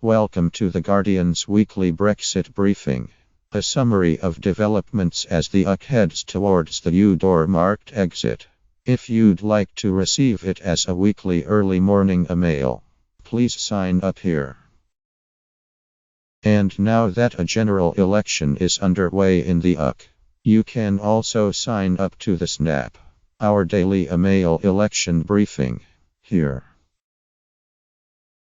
Welcome to The Guardian's weekly Brexit briefing. A summary of developments as the UK heads towards the U-door marked exit. If you'd like to receive it as a weekly early morning email, please sign up here. And now that a general election is underway in the UK, you can also sign up to the Snap, our daily email election briefing, here.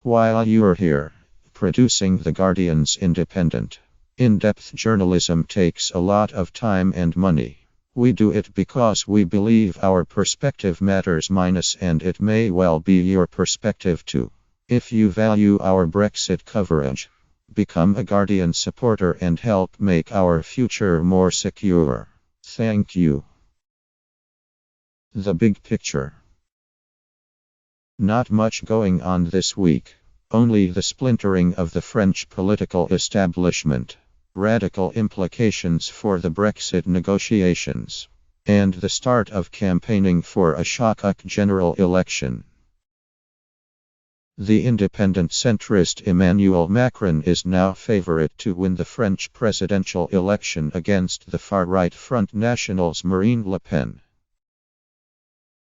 While you're here, producing The Guardian's independent, in-depth journalism takes a lot of time and money. We do it because we believe our perspective matters and it may well be your perspective too. If you value our Brexit coverage, become a Guardian supporter and help make our future more secure. Thank you. The big picture. Not much going on this week. Only the splintering of the French political establishment, radical implications for the Brexit negotiations, and the start of campaigning for a shock general election. The independent centrist Emmanuel Macron is now favorite to win the French presidential election against the far-right Front National's Marine Le Pen.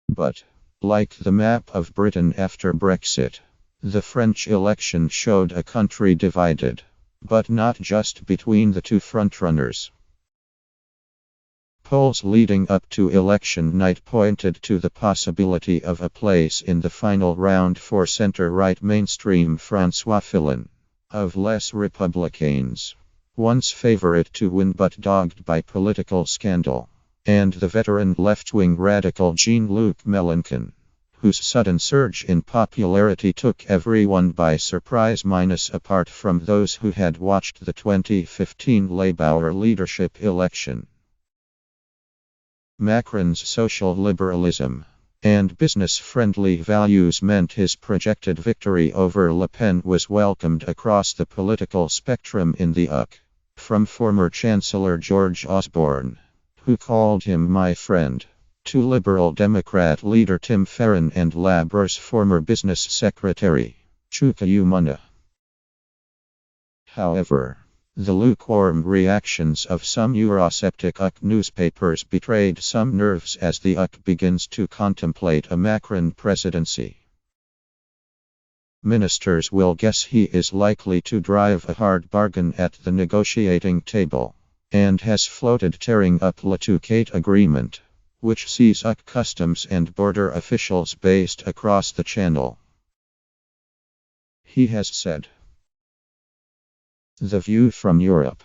But, like the map of Britain after Brexit, the French election showed a country divided, but not just between the two frontrunners. Polls leading up to election night pointed to the possibility of a place in the final round for center-right mainstream François Fillon, of Les Républicains, once favorite to win but dogged by political scandal, and the veteran left-wing radical Jean-Luc Mélenchon, whose sudden surge in popularity took everyone by surprise apart from those who had watched the 2015 Labour leadership election. Macron's social liberalism and business-friendly values meant his projected victory over Le Pen was welcomed across the political spectrum in the UK, from former Chancellor George Osborne, who called him "my friend," to Liberal Democrat leader Tim Farron and Labour's former business secretary, Chuka Umunna. However, the lukewarm reactions of some Eurosceptic UK newspapers betrayed some nerves as the UK begins to contemplate a Macron presidency. Ministers will guess he is likely to drive a hard bargain at the negotiating table, and has floated tearing up Le Touquet agreement, which sees UK customs and border officials based across the Channel. He has said. The view from Europe.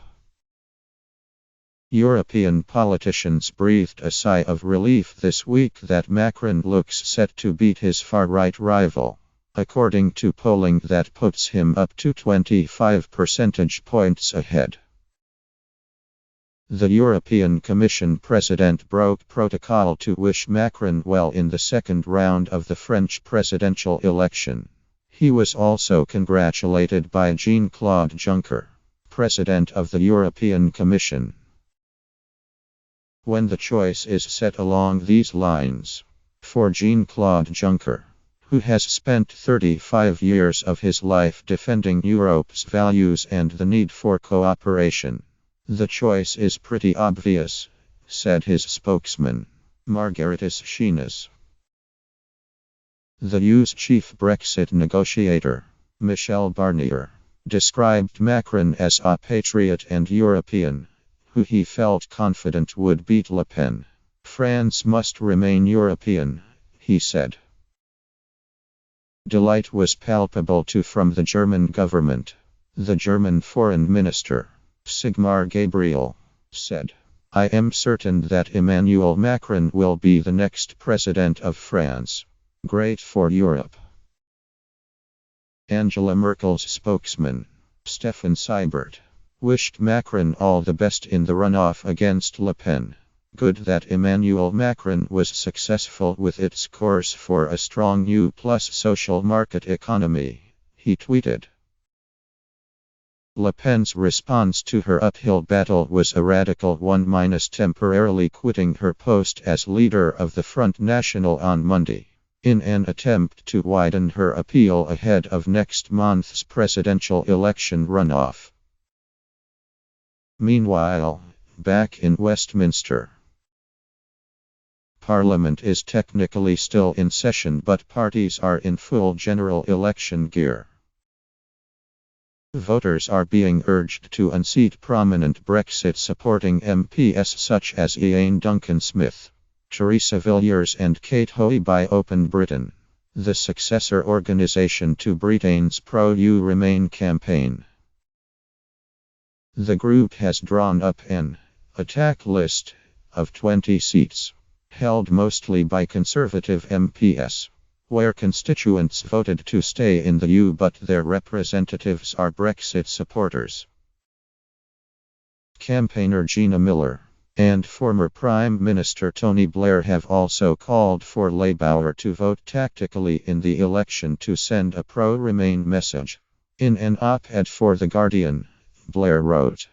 European politicians breathed a sigh of relief this week that Macron looks set to beat his far-right rival, according to polling that puts him up to 25 percentage points ahead. The European Commission president broke protocol to wish Macron well in the second round of the French presidential election. He was also congratulated by Jean-Claude Juncker, president of the European Commission. When the choice is set along these lines, for Jean-Claude Juncker, who has spent 35 years of his life defending Europe's values and the need for cooperation, the choice is pretty obvious, said his spokesman, Margaritis Schinas. The EU's chief Brexit negotiator, Michel Barnier, described Macron as a patriot and European, who he felt confident would beat Le Pen. France must remain European, he said. Delight was palpable too from the German government. The German foreign minister, Sigmar Gabriel, said, "I am certain that Emmanuel Macron will be the next president of France. Great for Europe." Angela Merkel's spokesman, Stefan Seibert, wished Macron all the best in the runoff against Le Pen. Good that Emmanuel Macron was successful with its course for a strong EU plus social market economy, he tweeted. Le Pen's response to her uphill battle was a radical one, temporarily quitting her post as leader of the Front National on Monday. in an attempt to widen her appeal ahead of next month's presidential election runoff. Meanwhile, back in Westminster, Parliament is technically still in session, but parties are in full general election gear. Voters are being urged to unseat prominent Brexit-supporting MPs such as Ian Duncan-Smith, Theresa Villiers and Kate Hoey by Open Britain, the successor organisation to Britain's Pro-EU Remain campaign. The group has drawn up an attack list of 20 seats, held mostly by Conservative MPs, where constituents voted to stay in the EU but their representatives are Brexit supporters. Campaigner Gina Miller and former Prime Minister Tony Blair have also called for Labour to vote tactically in the election to send a pro-Remain message. In an op-ed for The Guardian, Blair wrote,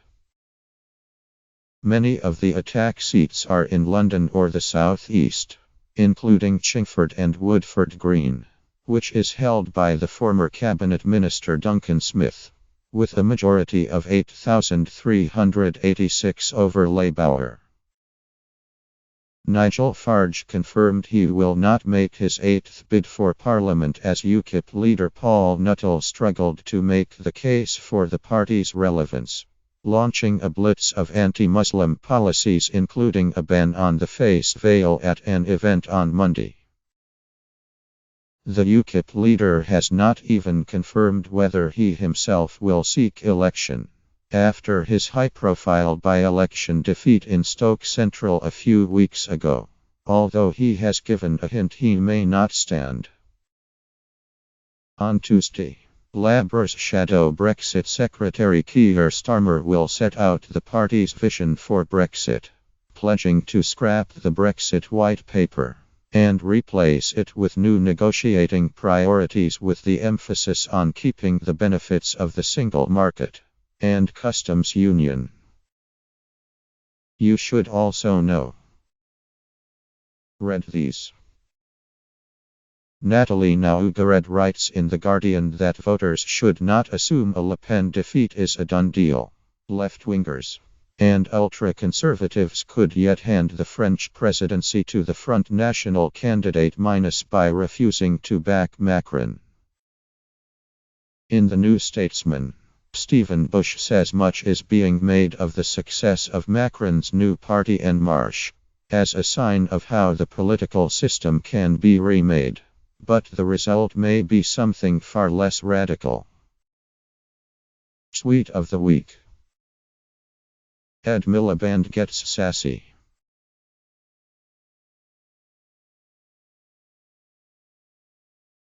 "Many of the attack seats are in London or the South East, including Chingford and Woodford Green, which is held by the former Cabinet Minister Duncan Smith, with a majority of 8,386 over Labour." Nigel Farage confirmed he will not make his eighth bid for Parliament as UKIP leader Paul Nuttall struggled to make the case for the party's relevance, launching a blitz of anti-Muslim policies including a ban on the face veil at an event on Monday. The UKIP leader has not even confirmed whether he himself will seek election after his high-profile by-election defeat in Stoke Central a few weeks ago, although he has given a hint he may not stand. On Tuesday, Labour's shadow Brexit Secretary Keir Starmer will set out the party's vision for Brexit, pledging to scrap the Brexit White Paper and replace it with new negotiating priorities with the emphasis on keeping the benefits of the single market and customs union. You should also know. Read these. Natalie Naugared writes in The Guardian that voters should not assume a Le Pen defeat is a done deal. Left-wingers and ultra-conservatives could yet hand the French presidency to the Front National candidate by refusing to back Macron. In The New Statesman, Stephen Bush says much is being made of the success of Macron's new party En Marche as a sign of how the political system can be remade, but the result may be something far less radical. Tweet of the week. Ed Miliband gets sassy.